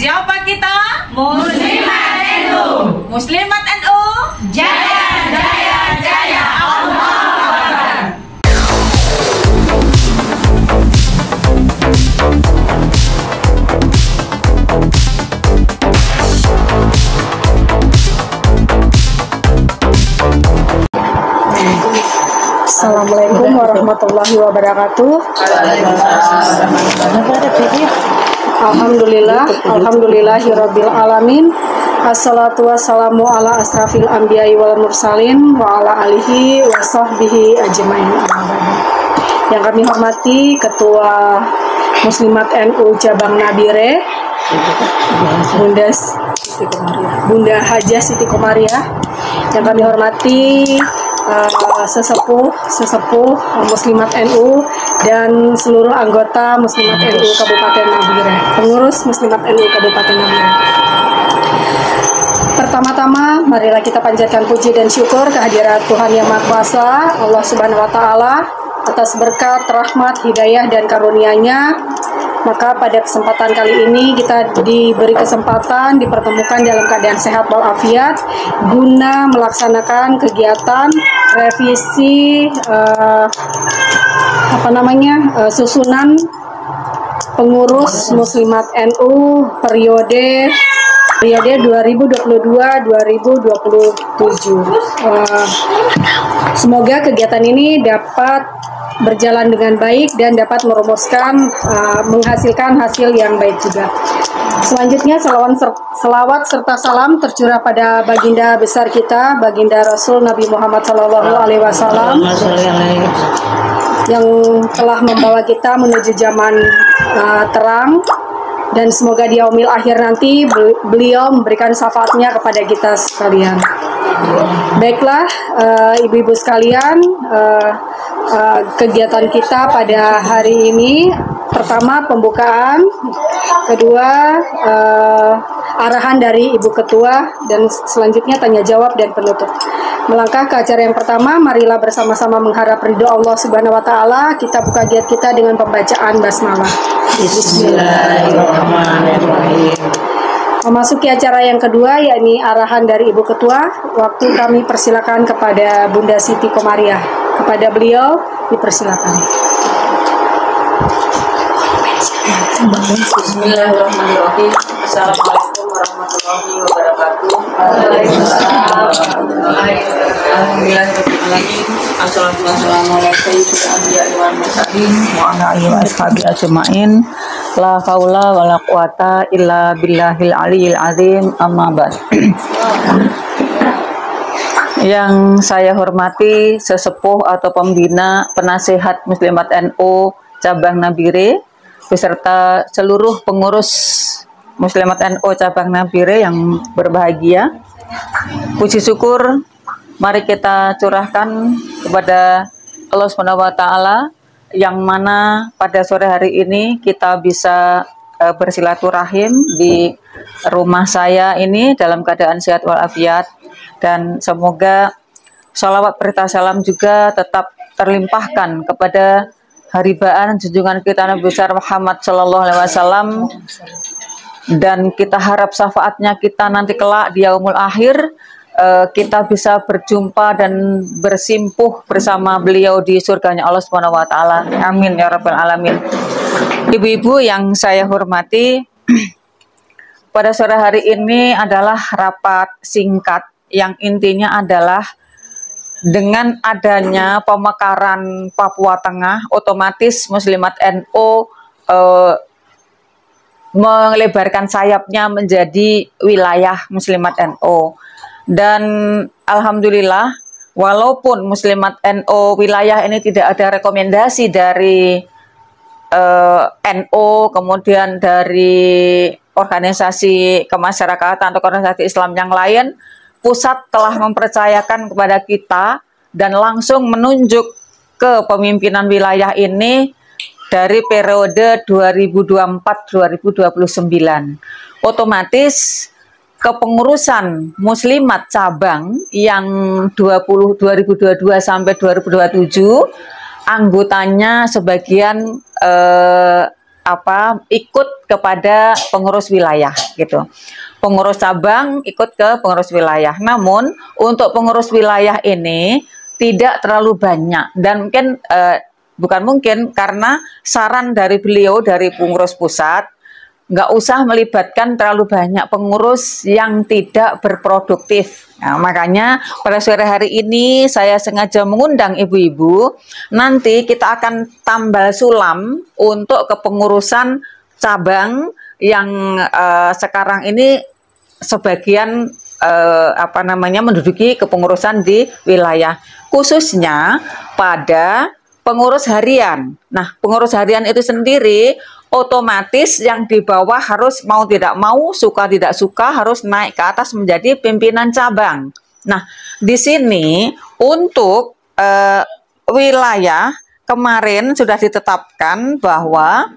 Siapa kita? Muslimat NU. Muslimat NU. Jaya, jaya, jaya. Allahu Akbar. Assalamualaikum warahmatullahi wabarakatuh. Alhamdulillahirabbil alamin. Assalatu wassalamu ala asrafil anbiya'i wal mursalin wa ala alihi wa sahbihi ajmain. Yang kami hormati Ketua Muslimat NU Cabang Nabire, Bunda Hajah Siti Komariah. Yang kami hormati sesepuh Muslimat NU dan seluruh anggota Muslimat NU Kabupaten Nabire, pengurus Muslimat NU Kabupaten Nabire. Pertama-tama, marilah kita panjatkan puji dan syukur kehadirat Tuhan Yang Maha Kuasa, Allah Subhanahu wa Ta'ala, atas berkat, rahmat, hidayah, dan karunia-Nya. Maka pada kesempatan kali ini kita diberi kesempatan dipertemukan dalam keadaan sehat walafiat guna melaksanakan kegiatan revisi susunan pengurus Muslimat NU periode 2022-2027. Semoga kegiatan ini dapat berjalan dengan baik dan dapat merumuskan menghasilkan hasil yang baik juga. Selanjutnya selawat serta salam tercurah pada baginda besar kita, baginda Rasul Nabi Muhammad SAW yang telah membawa kita menuju zaman terang, dan semoga di yaumil akhir nanti beliau memberikan syafaatnya kepada kita sekalian. Baiklah, ibu-ibu sekalian, kegiatan kita pada hari ini, pertama pembukaan, kedua arahan dari Ibu Ketua, dan selanjutnya tanya jawab dan penutup. Melangkah ke acara yang pertama, marilah bersama-sama mengharap ridho Allah Subhanahu wa Ta'ala. Kita buka giat kita dengan pembacaan basmalah. Bismillahirrahmanirrahim. Memasuki acara yang kedua, yakni arahan dari Ibu Ketua. Waktu kami persilakan kepada Bunda Siti Komariah. Kepada beliau dipersilakan. Bismillahirrahmanirrahim. Assalamualaikum warahmatullahi wabarakatuh. Alhamdulillahirrahmanirrahim. Assalatu wassalamu ala sayyidil anbiya'i wal mursalin wa ala alihi wa ashabihi ajma'in. La haula wa la quwata illa billahil aliyil azim. Amma ba'd. Yang saya hormati sesepuh atau pembina penasehat Muslimat NU Cabang Nabire beserta seluruh pengurus Muslimat NU Cabang Nabire yang berbahagia. Puji syukur mari kita curahkan kepada Allah Subhanahu wa Ta'ala, yang mana pada sore hari ini kita bisa bersilaturahim di rumah saya ini dalam keadaan sehat walafiat, dan semoga sholawat berita salam juga tetap terlimpahkan kepada haribaan junjungan kita Nabi besar Muhammad Shallallahu Alaihi Wasallam, dan kita harap syafaatnya kita nanti kelak di yaumul akhir kita bisa berjumpa dan bersimpuh bersama beliau di surganya Allah Subhanahu wa Ta'ala. Amin ya rabbal alamin. Ibu-ibu yang saya hormati, pada sore hari ini adalah rapat singkat yang intinya adalah dengan adanya pemekaran Papua Tengah, otomatis Muslimat NU melebarkan sayapnya menjadi wilayah Muslimat NU. Dan alhamdulillah, walaupun Muslimat NU wilayah ini tidak ada rekomendasi dari NU, kemudian dari organisasi kemasyarakatan atau organisasi Islam yang lain, pusat telah mempercayakan kepada kita dan langsung menunjuk ke pemimpinan wilayah ini dari periode 2024-2029. Otomatis kepengurusan Muslimat cabang yang 2022 sampai 2027, anggotanya sebagian ikut kepada pengurus wilayah gitu. Pengurus cabang ikut ke pengurus wilayah. Namun untuk pengurus wilayah ini tidak terlalu banyak dan mungkin bukan mungkin karena saran dari beliau dari pengurus pusat nggak usah melibatkan terlalu banyak pengurus yang tidak berproduktif. Nah, makanya pada sore hari ini saya sengaja mengundang ibu-ibu. Nanti kita akan tambal sulam untuk kepengurusan cabang yang sekarang ini sebagian menduduki kepengurusan di wilayah, khususnya pada pengurus harian. Nah, pengurus harian itu sendiri otomatis yang di bawah harus mau tidak mau, suka tidak suka harus naik ke atas menjadi pimpinan cabang. Nah, di sini untuk wilayah kemarin sudah ditetapkan bahwa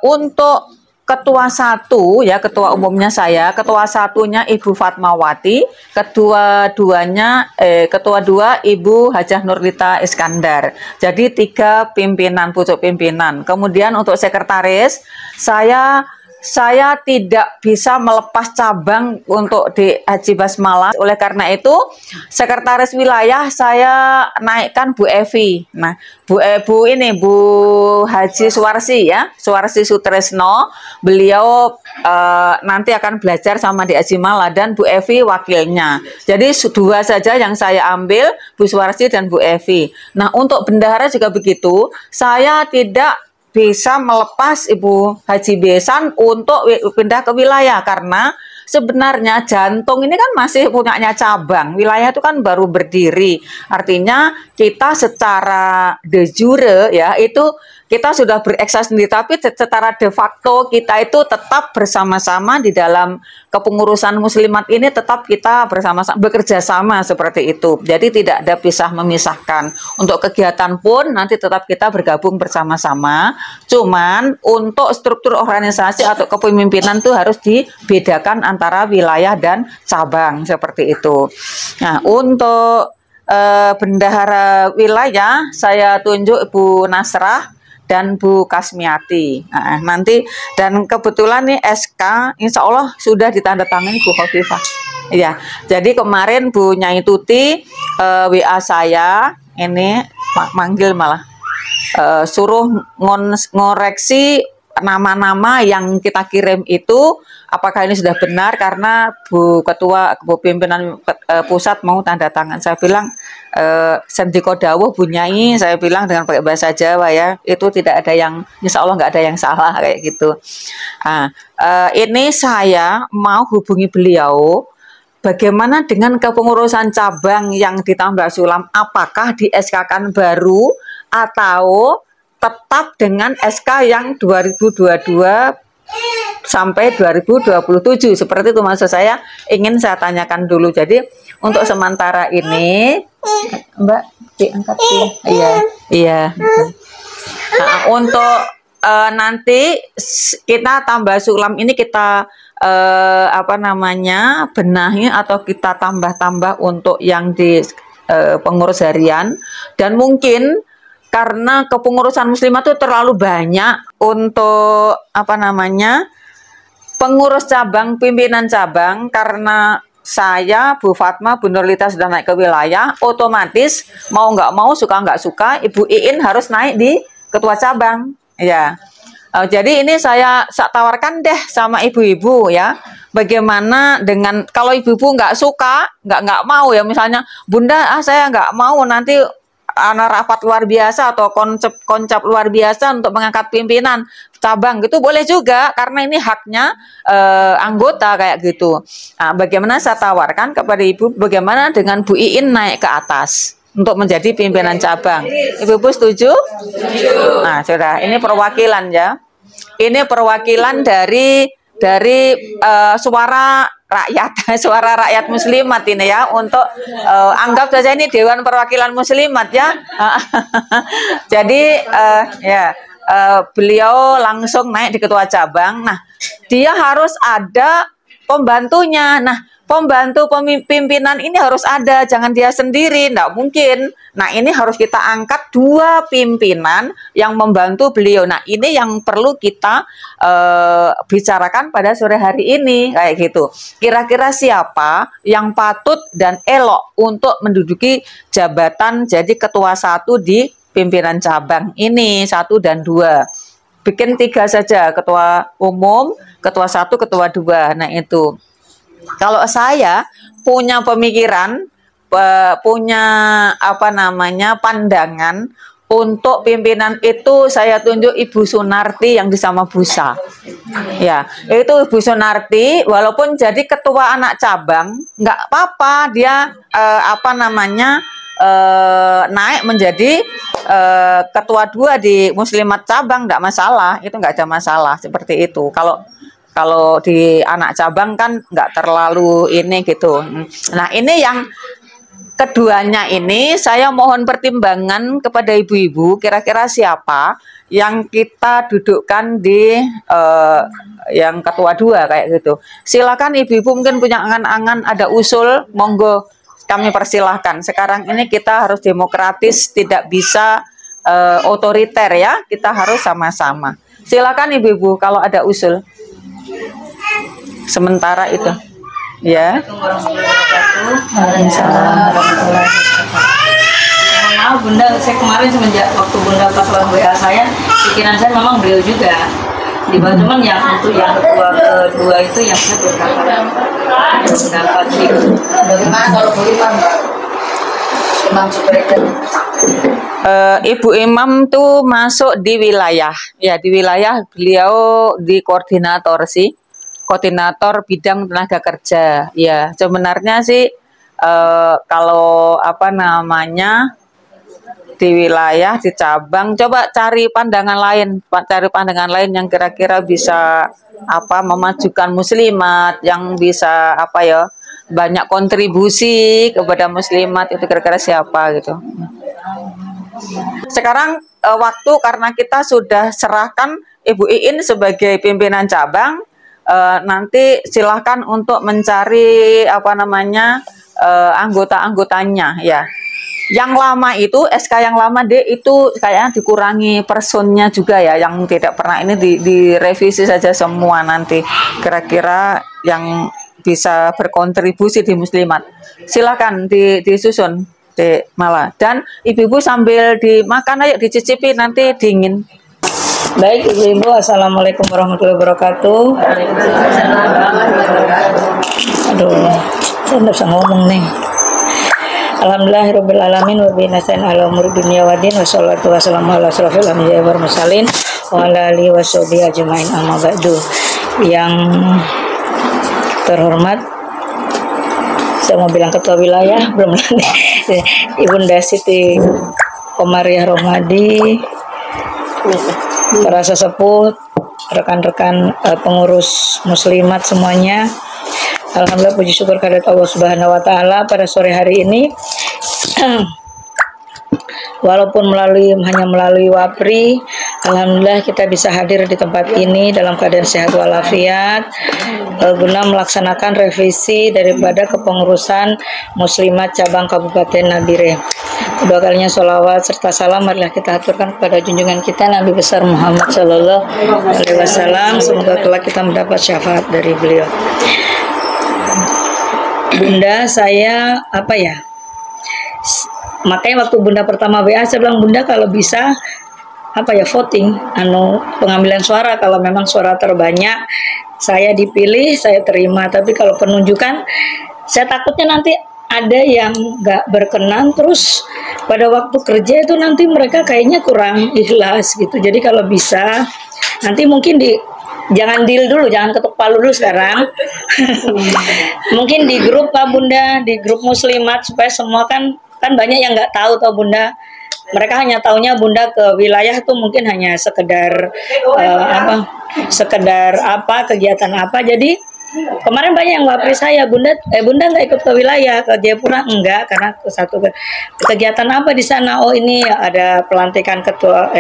untuk ketua satu ya, ketua umumnya saya, ketua satunya Ibu Fatmawati, ketua dua Ibu Hajah Nurlita Iskandar. Jadi 3 pimpinan, pucuk pimpinan. Kemudian untuk sekretaris saya tidak bisa melepas cabang untuk di Haji Basmala. Oleh karena itu, sekretaris wilayah saya naikkan Bu Evi. Nah, Bu Haji Suwarsi ya, Suwarsi Sutresno. Beliau nanti akan belajar sama di Haji Mala dan Bu Evi wakilnya. Jadi 2 saja yang saya ambil, Bu Suwarsi dan Bu Evi. Nah, untuk bendahara juga begitu. Saya tidak bisa melepas Ibu Haji Besan untuk pindah ke wilayah karena sebenarnya jantung ini kan masih punyanya cabang. Wilayah itu kan baru berdiri. Artinya kita secara de jure ya itu kita sudah bereksa sendiri, tapi secara de facto kita itu tetap bersama-sama di dalam kepengurusan muslimat ini, tetap kita bersama-sama bekerja sama seperti itu. Jadi tidak ada pisah memisahkan. Untuk kegiatan pun nanti tetap kita bergabung bersama-sama. Cuman untuk struktur organisasi atau kepemimpinan itu harus dibedakan antara wilayah dan cabang seperti itu. Nah, untuk bendahara wilayah saya tunjuk Ibu Nasrah dan Bu Kasmiati. Nah, nanti dan kebetulan nih SK insya Allah sudah ditandatangani Bu Khofifah. Iya, jadi kemarin Bu Nyai Tuti WA saya ini manggil malah suruh ngoreksi nama-nama yang kita kirim itu apakah ini sudah benar karena Bu pimpinan pusat mau tanda tangan. Saya bilang sendiko dawuh Bu Nyai, saya bilang dengan pakai bahasa Jawa ya, itu tidak ada yang, insya Allah nggak ada yang salah kayak gitu. Nah, ini saya mau hubungi beliau bagaimana dengan kepengurusan cabang yang ditambah sulam, apakah di SK-kan baru atau tetap dengan SK yang 2022 sampai 2027 seperti itu, maksud saya ingin saya tanyakan dulu. Jadi untuk sementara ini Mbak diangkat ya. Iya. Nah, untuk nanti kita tambah sulam ini kita benahi atau kita tambah-tambah untuk yang di pengurus harian, dan mungkin karena kepengurusan muslimah itu terlalu banyak untuk pengurus cabang, pimpinan cabang, karena saya, Bu Fatma, Bu Nurlita sudah naik ke wilayah, otomatis mau nggak mau, suka nggak suka, Ibu Iin harus naik di ketua cabang. Ya, jadi ini saya tawarkan deh sama ibu-ibu ya, bagaimana dengan kalau ibu-ibu nggak suka, nggak mau ya, misalnya Bunda, saya nggak mau nanti anak rapat luar biasa atau konsep luar biasa untuk mengangkat pimpinan cabang gitu, boleh juga karena ini haknya anggota kayak gitu. Nah, bagaimana saya tawarkan kepada ibu, bagaimana dengan Bu Iin naik ke atas untuk menjadi pimpinan cabang. Ibu-ibu setuju? Nah, sudah, ini perwakilan ya. Ini perwakilan dari suara rakyat, suara rakyat muslimat ini ya, untuk anggap saja ini Dewan Perwakilan Muslimat ya. Jadi beliau langsung naik di ketua cabang. Nah, dia harus ada pembantunya. Nah, pembantu pimpinan ini harus ada, jangan dia sendiri, enggak mungkin. Nah, ini harus kita angkat 2 pimpinan yang membantu beliau. Nah, ini yang perlu kita bicarakan pada sore hari ini, kayak gitu. Kira-kira siapa yang patut dan elok untuk menduduki jabatan jadi ketua 1 di pimpinan cabang ini, 1 dan 2. Bikin 3 saja, ketua umum, ketua 1, ketua 2. Nah, itu. Kalau saya punya pemikiran, punya pandangan untuk pimpinan itu, saya tunjuk Ibu Sunarti yang di Samabusa. Ya, itu Ibu Sunarti walaupun jadi ketua anak cabang nggak apa-apa, dia naik menjadi ketua 2 di Muslimat cabang, nggak masalah, itu nggak ada masalah seperti itu. Kalau di anak cabang kan nggak terlalu ini gitu. Nah, ini yang keduanya ini saya mohon pertimbangan kepada ibu-ibu, kira-kira siapa yang kita dudukkan di yang ketua 2 kayak gitu. Silakan ibu-ibu mungkin punya angan-angan, ada usul, monggo kami persilahkan. Sekarang ini kita harus demokratis, tidak bisa otoriter ya, kita harus sama-sama. Silakan ibu-ibu kalau ada usul. Sementara itu, ya. Maaf Bunda, saya kemarin semenjak waktu Bunda pas WA saya, pikiran saya memang beliau juga. Cuman yang untuk yang kedua itu yang saya berdapat itu. Bagaimana kalau Bu Imam Superintendent? Ibu Imam tuh masuk di wilayah, ya di wilayah beliau di koordinator sih, koordinator bidang tenaga kerja. Ya sebenarnya sih kalau di wilayah di cabang, coba cari pandangan lain yang kira-kira bisa memajukan muslimat, yang bisa banyak kontribusi kepada muslimat, itu kira-kira siapa gitu. Sekarang waktu karena kita sudah serahkan Ibu Iin sebagai pimpinan cabang, nanti silahkan untuk mencari anggota-anggotanya ya. Yang lama itu SK yang lama itu kayaknya dikurangi personnya juga ya, yang tidak pernah ini direvisi saja semua nanti kira-kira yang bisa berkontribusi di muslimat. Silakan disusun di malah, dan ibu-ibu sambil dimakan ayo dicicipi, nanti dingin. Baik ibu-ibu, assalamualaikum warahmatullahi wabarakatuh. Aduh, saya nggak bisa ngomong nih. Alhamdulillahirabbil alamin wa bihi nasta'in ala umuri dunya waddin, wassalatu wassalamu ala asrofil anbiya'i wal mursalin wa ala alihi washabihi ajmain, amma ba'du. Yang terhormat, saya mau bilang ketua wilayah belum Ibunda Siti Komariah Romadi, para sesepuh, rekan-rekan pengurus muslimat semuanya. Alhamdulillah, puji syukur kehadirat Allah Subhanahu wa taala pada sore hari ini. Walaupun hanya melalui Wapri, alhamdulillah kita bisa hadir di tempat ini dalam keadaan sehat walafiat guna melaksanakan revisi daripada kepengurusan muslimat cabang Kabupaten Nabire. Kedua kalinya sholawat serta salam marilah kita aturkan kepada junjungan kita Nabi besar Muhammad Sallallahu Alaihi Wasallam. Semoga kelak kita mendapat syafaat dari beliau. Bunda, saya makanya waktu Bunda pertama WA saya bilang, Bunda kalau bisa voting, pengambilan suara, kalau memang suara terbanyak saya dipilih, saya terima. Tapi kalau penunjukan, saya takutnya nanti ada yang nggak berkenan, terus pada waktu kerja itu nanti mereka kayaknya kurang ikhlas gitu. Jadi kalau bisa nanti mungkin jangan deal dulu, jangan ketuk palu dulu sekarang. Mungkin di grup Pak Bunda, di grup muslimat, supaya semua kan banyak yang nggak tahu toh Bunda. Mereka hanya taunya Bunda ke wilayah tuh mungkin hanya sekedar kegiatan apa. Jadi Kemarin banyak yang wapri saya, Bunda nggak ikut ke wilayah, ke Jayapura enggak, karena kegiatan apa di sana? Oh ini ada pelantikan ketua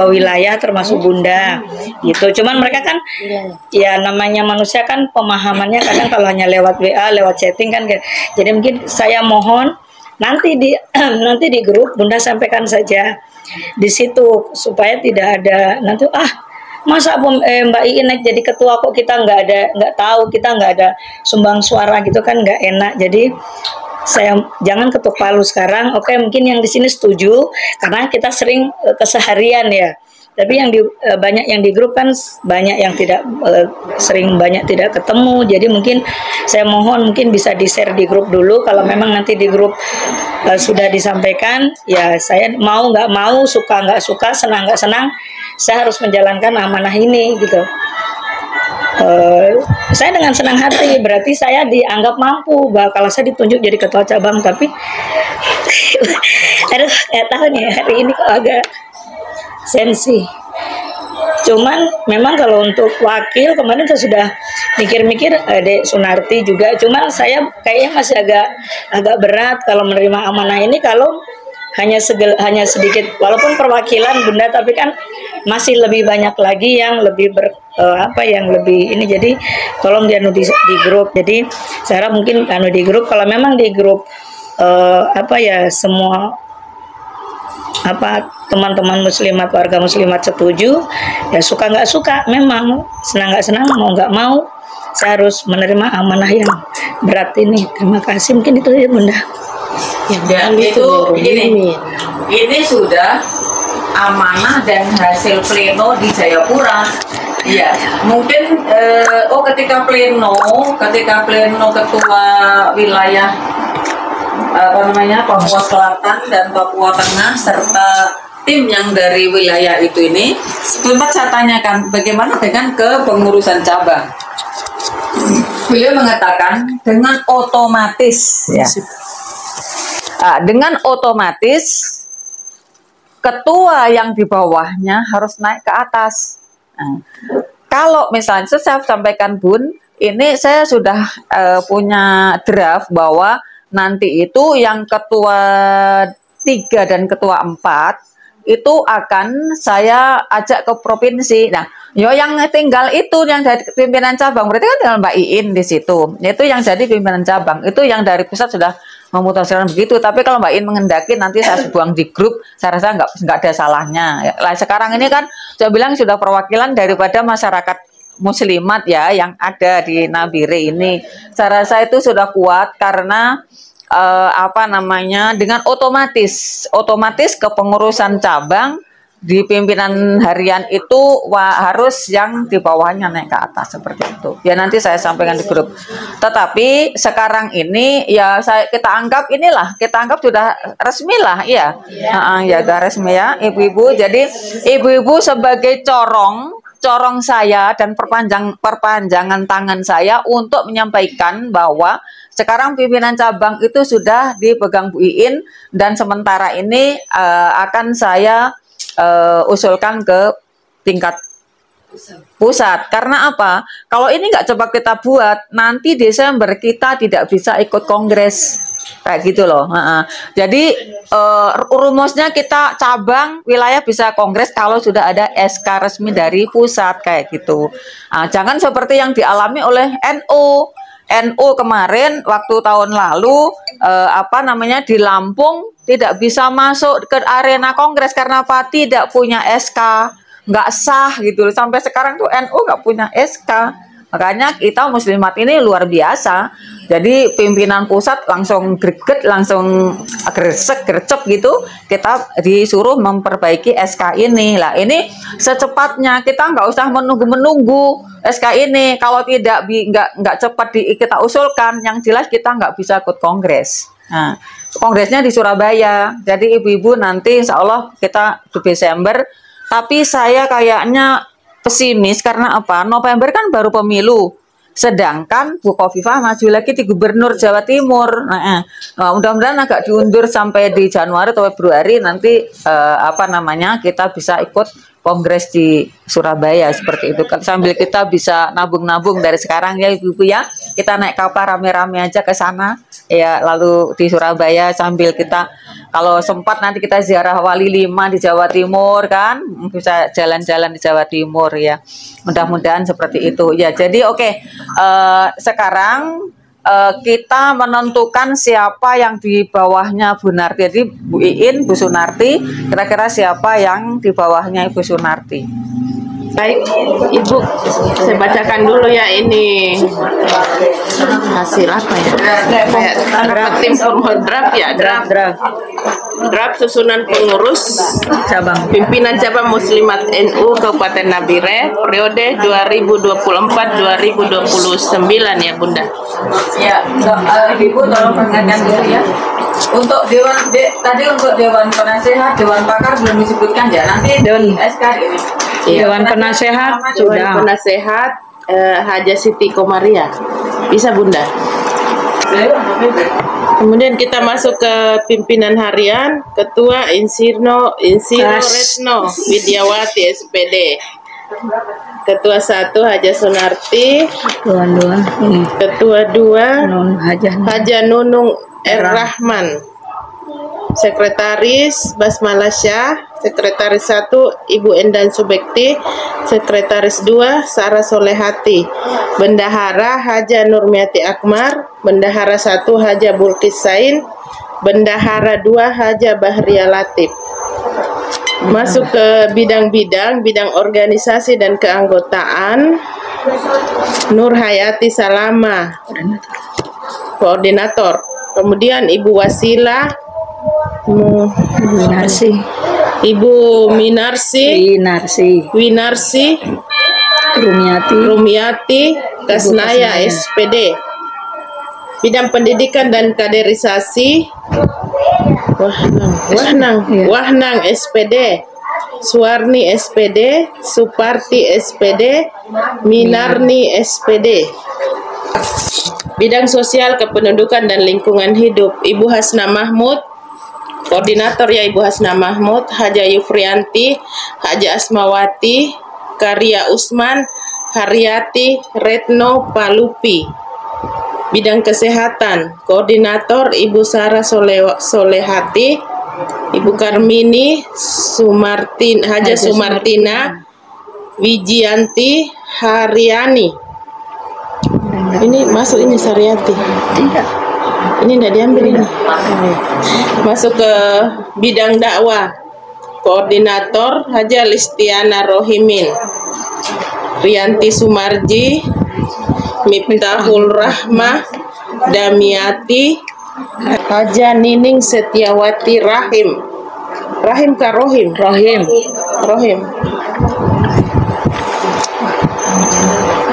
wilayah termasuk Bunda, gitu. Cuman mereka kan, ya namanya manusia kan pemahamannya kadang kalau hanya lewat WA, lewat chatting kan, jadi mungkin saya mohon nanti di nanti di grup Bunda sampaikan saja di situ supaya tidak ada nanti masa Mbak Iin naik jadi ketua kok kita nggak tahu, kita nggak ada sumbang suara gitu kan, nggak enak. Jadi saya jangan ketuk palu sekarang. Oke, mungkin yang di sini setuju karena kita sering keseharian ya. Tapi yang banyak yang di grup kan banyak yang tidak sering, banyak tidak ketemu. Jadi mungkin saya mohon mungkin bisa di-share di grup dulu. Kalau memang nanti di grup sudah disampaikan, ya saya mau nggak mau, suka nggak suka, senang nggak senang, saya harus menjalankan amanah ini gitu. Saya dengan senang hati, berarti saya dianggap mampu. Kalau saya ditunjuk jadi ketua cabang, tapi aduh nggak tahu nih hari ini kok agak sensi. Cuman memang kalau untuk wakil kemarin saya sudah mikir-mikir, Dek Sunarti juga. Cuman saya kayaknya masih agak berat kalau menerima amanah ini kalau hanya sedikit, walaupun perwakilan Bunda, tapi kan masih lebih banyak lagi yang lebih yang lebih ini. Jadi tolong dianu di grup. Jadi saya harap mungkin anu di grup, kalau memang di grup semua teman-teman muslimat, warga muslimat setuju, ya suka nggak suka, memang senang nggak senang, mau nggak mau saya harus menerima amanah yang berat ini. Terima kasih, mungkin itu ya Bunda. Dan itu ini sudah amanah dan hasil pleno di Jayapura. Iya, mungkin ketika pleno ketua wilayah Papua Selatan dan Papua Tengah serta tim yang dari wilayah itu ini, sempat saya tanyakan bagaimana dengan kepengurusan cabang. Beliau mengatakan dengan otomatis ya. Dengan otomatis ketua yang di bawahnya harus naik ke atas. Kalau misalnya saya sampaikan Bun, ini saya sudah punya draft bahwa nanti itu yang ketua 3 dan ketua 4 itu akan saya ajak ke provinsi. Nah, yang tinggal itu yang dari pimpinan cabang, berarti kan tinggal Mbak Iin di situ. Itu yang jadi pimpinan cabang. Itu yang dari pusat sudah memutuskan begitu. Tapi kalau Mbak Iin mengendaki nanti saya buang di grup, saya rasa nggak ada salahnya. Lah sekarang ini kan saya bilang sudah perwakilan daripada masyarakat muslimat ya yang ada di Nabire ini. Saya rasa itu sudah kuat karena dengan otomatis kepengurusan cabang di pimpinan harian itu harus yang di bawahnya naik ke atas seperti itu. Ya nanti saya sampaikan di grup. Tetapi sekarang ini ya kita anggap sudah resmi lah ya. Ya sudah resmi ya ibu-ibu. Jadi ibu-ibu sebagai corong saya dan perpanjangan tangan saya untuk menyampaikan bahwa sekarang pimpinan cabang itu sudah dipegang Bu Iin dan sementara ini akan saya usulkan ke tingkat pusat. Karena apa? Kalau ini nggak coba kita buat, nanti Desember kita tidak bisa ikut kongres kayak gitu loh. Jadi rumusnya kita cabang wilayah bisa kongres kalau sudah ada SK resmi dari pusat kayak gitu. Jangan seperti yang dialami oleh NU kemarin waktu tahun lalu di Lampung tidak bisa masuk ke arena kongres karena apa? Tidak punya SK, nggak sah gitu. Sampai sekarang tuh NU nggak punya SK. Makanya kita muslimat ini luar biasa. Jadi pimpinan pusat langsung greget, langsung gercep gitu. Kita disuruh memperbaiki SK ini. Lah ini secepatnya, kita nggak usah menunggu SK ini. Kalau nggak cepat kita usulkan, yang jelas kita nggak bisa ikut kongres. Nah, kongresnya di Surabaya. Jadi ibu-ibu nanti insya Allah kita di Desember. Tapi saya kayaknya pesimis karena apa? November kan baru pemilu. Sedangkan Bu Khofifah maju lagi di Gubernur Jawa Timur. Mudah-mudahan agak diundur sampai di Januari atau Februari nanti kita bisa ikut kongres di Surabaya seperti itu kan, sambil kita bisa nabung-nabung dari sekarang ya ibu-ibu ya, kita naik kapal rame-rame aja ke sana ya, lalu di Surabaya sambil kita kalau sempat nanti kita ziarah Wali 5 di Jawa Timur kan, bisa jalan-jalan di Jawa Timur ya, mudah-mudahan seperti itu ya. Jadi oke, sekarang kita menentukan siapa yang di bawahnya Bu Narti. Jadi Bu Iin, Bu Sunarti, kira-kira siapa yang di bawahnya Ibu Sunarti? Baik, Ibu, saya bacakan dulu ya ini hasil apa ya? Kayak draft tim formal draft ya, draft susunan pengurus Cabang. pimpinan cabang Muslimat NU Kabupaten Nabire periode 2024-2029 ya Bunda. Ya, Ibu tolong perhatikan dulu ya. Untuk tadi untuk Dewan Penasehat, Dewan Pakar belum disebutkan ya. Nanti Dewan SK ini. Dewan Penasehat Dewan sudah. Penasehat Haja Siti Komaria. Bisa Bunda. Kemudian kita masuk ke pimpinan harian, Ketua Insiro Retno Widiawati SPD. Ketua 1 Haja Sunarti, Dua ini. Ketua 2 Non Hajah. Haja Nunung Rahman, Sekretaris Basmala Syah, Sekretaris 1 Ibu Endan Subekti, Sekretaris 2 Sarah Solehati, Bendahara Haja Nurmiati Akmar, Bendahara 1 Haja Bulkis Sain, Bendahara 2 Haja Bahria Latif. Masuk ke bidang-bidang, bidang organisasi dan keanggotaan, Nur Hayati Salama, koordinator. Kemudian Ibu Wasila, Winarsi. Ibu Winarsi, Rumiati. Kasnaya SPD. Bidang pendidikan dan kaderisasi, Wahnang SPD, Suwarni SPD, Suparti SPD, Minarni SPD. Bidang sosial, kependudukan dan lingkungan hidup, Ibu Hasna Mahmud, koordinator ya Ibu Hasna Mahmud, Haja Yufrianti, Haja Asmawati, Karya Usman, Haryati Retno Palupi. Bidang kesehatan, koordinator Ibu Sarah Solehati, Ibu Karmini Haja Sumartina Wijianti Haryani. Ini masuk ini Saryati. Tidak. Ini tidak diambil ini. Masuk ke bidang dakwah, koordinator Haja Listiana Rohimin, Rianti Sumarji, Miftahul Rahmah Damiati, Haja Nining Setiawati Rahim.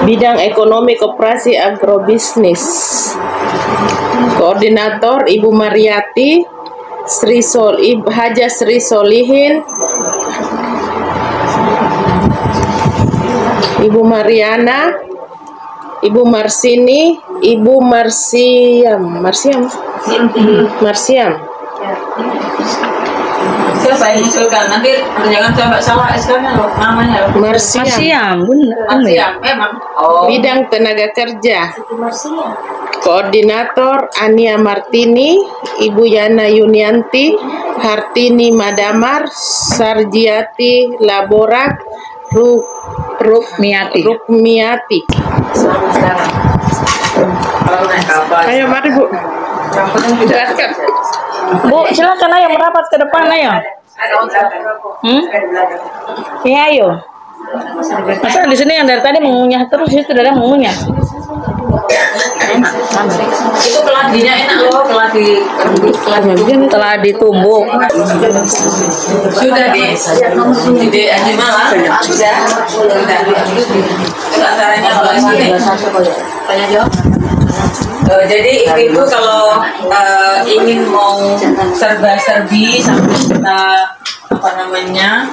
Bidang ekonomi koperasi agrobisnis, koordinator Ibu Mariati, Haja Sri Solihin, Ibu Mariana, Ibu Marsini, Ibu Marsiam. Siapa yang mengusulkan? Nanti jangan sampai salah SK-nya loh, namanya loh. Marsiam, benar. Memang. Oh. Bidang tenaga kerja, koordinator Ania Martini, Ibu Yana Yunianti, Hartini Madamar, Sarjiati Laborak, Rukmiati. Ayo mari Bu. Jelaskan. Bu, silakan ayo merapat ke depan ayo. Ya ayo. Masa di sini yang dari tadi mengunyah terus, itu dari mengunyah. Itu keladinya enak loh, Telah ditumbuk. sudah di aja malah sudah caranya tanya jawab. Jadi ibu kalau ingin mau serba-serbi sampai kita apa namanya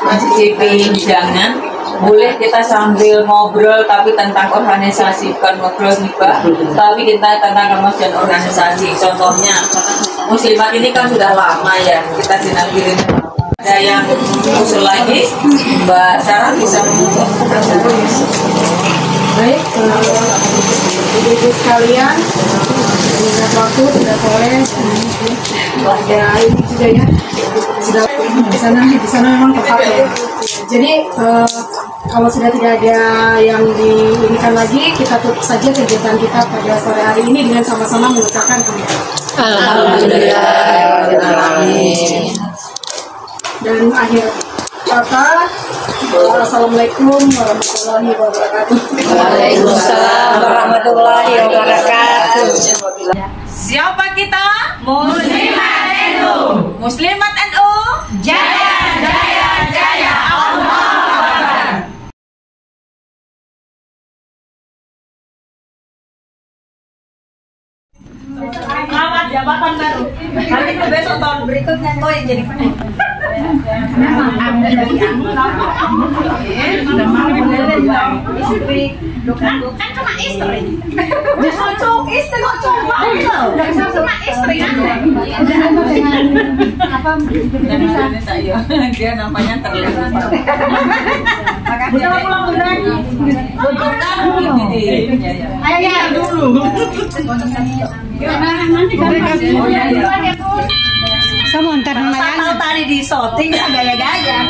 mencicipi hidangan, boleh kita sambil ngobrol tapi tentang organisasi, bukan ngobrol hibah, tapi kita tentang kemajuan organisasi. Contohnya Muslimat ini kan sudah lama ya kita dinampirin Ada yang usul lagi, Mbak Sarah bisa menutup. Baik, ibu-ibu sekalian, mengingat waktu sudah sore, ya ini juga ya, sudah di sana memang tepat ya. Jadi kalau sudah tidak ada yang diinginkan lagi, kita tutup saja kegiatan kita pada sore hari ini dengan sama-sama mengucapkan Alhamdulillah. dan akhir kata, Assalamualaikum warahmatullahi wabarakatuh. Waalaikumsalam warahmatullahi wabarakatuh. Siapa kita? Muslimat NU. Muslimat NU. Jaya, jaya, jaya. Allah Akbar. Selamat jabatan baru. Nanti ke besok tahun berikutnya kau yang jadi istri, kan cuma istri. Justru istri kok coba cuma istri kan? Dia namanya terlihat. Bunda pulang bunda. Ayo ya dulu. Sama ntar Tahu tadi di shooting gaya-gaya.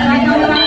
Assalamualaikum.